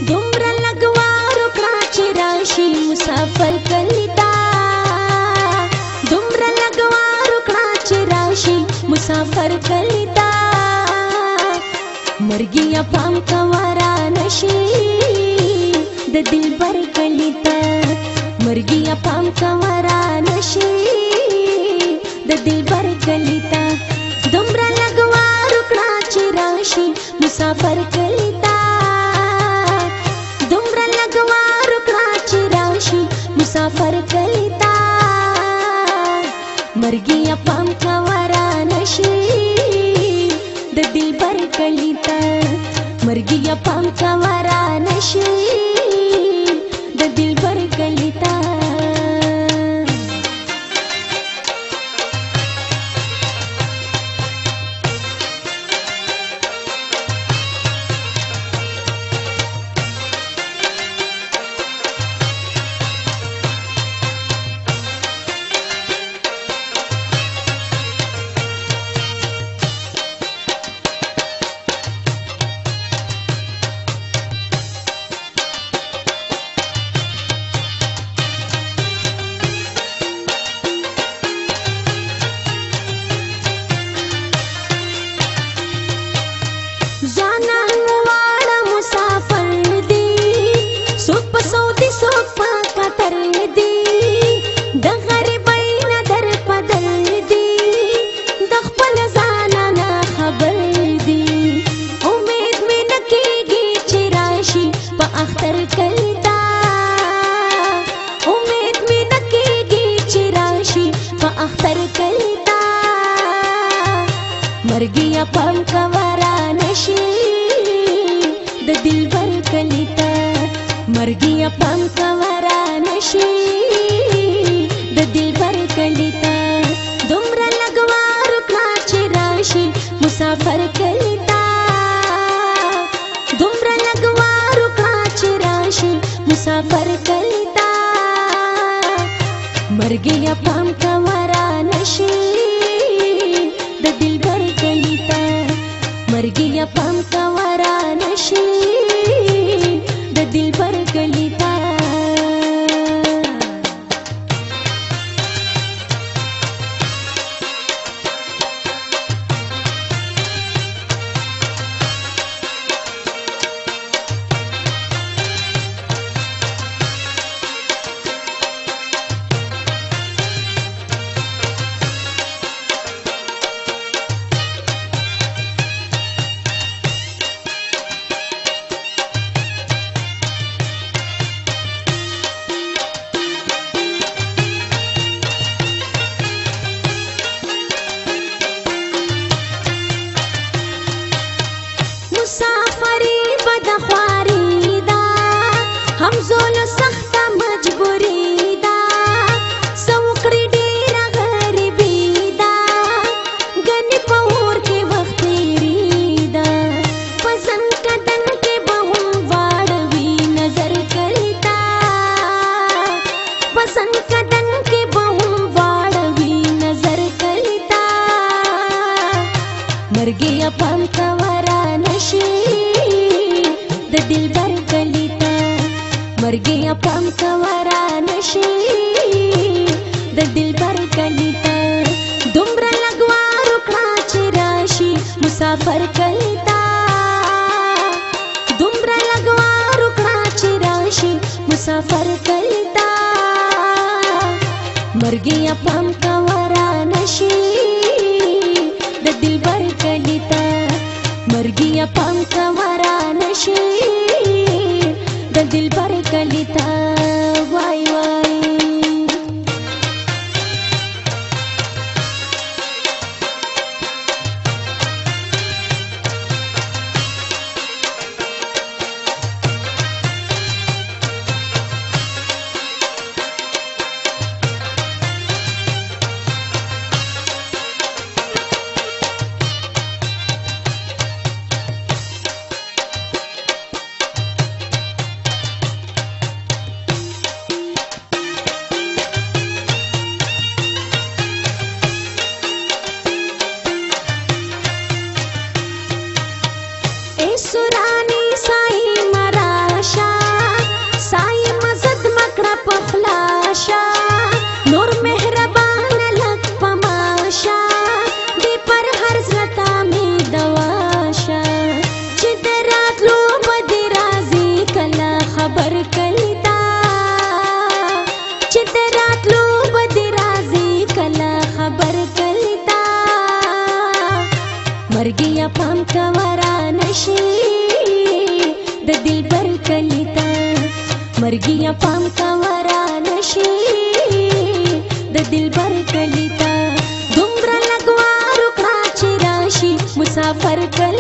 دومره لګوار وکړه چې راشي مسافر کلی ته دومره لګوار وکړه چې راشي مسافر کلی ته مرګیا پام کوه رانشي د دلبر کلی ته مرګیا پام کوه رانشي د دلبر کلی ته دومره لګوار وکړه چې راشي مسافر کلی ته دومره لګوار وکړه چې راشي مسافر کلی ته مرګیا پام کوه رانشي د دلبر کلی ته مرګیا پام کوه رانشي د دلبر کلی ته مرګیا پام کوه رانشي د دلبر کلی ته مرګیا پام کوه رانشي د دلبر کلی ته دومره لګوار وکړه چې راشي مسافر کلی ته دومره لګوار وکړه چې راشي مسافر کلی ته مرګیا پام کوه رانشي د دلبر کلی ته مرګیا پام کوه رانشي د دلبر کلی ته مسافری بدخواری دا همزول سخت مجبوری دا سوکړی ډیر غریبی دا غنی پور کې وخت تیری دا پسن کدن کې بهم واړوي نظر کلیتا پسن کدن کې بهم واړوي نظر کلیتا مرګیا پام کوه رانشي د دلبر کلی ته مرګیا پام کوه رانشي د دلبر کلی ته دومره لګوار وکړه چې راشي مسافر کلی ته دومره لګوار وکړه چې راشي مسافر کلی ته مرګیا پام کوه رانشي د دلبر کلی ته مرګیا پام کوه رانشي د دلبر کلی ته وای وای مرګیا پام کا وران شي د دلبر کلیتا دومره لګوارو کړه چې راشي مسافر کلی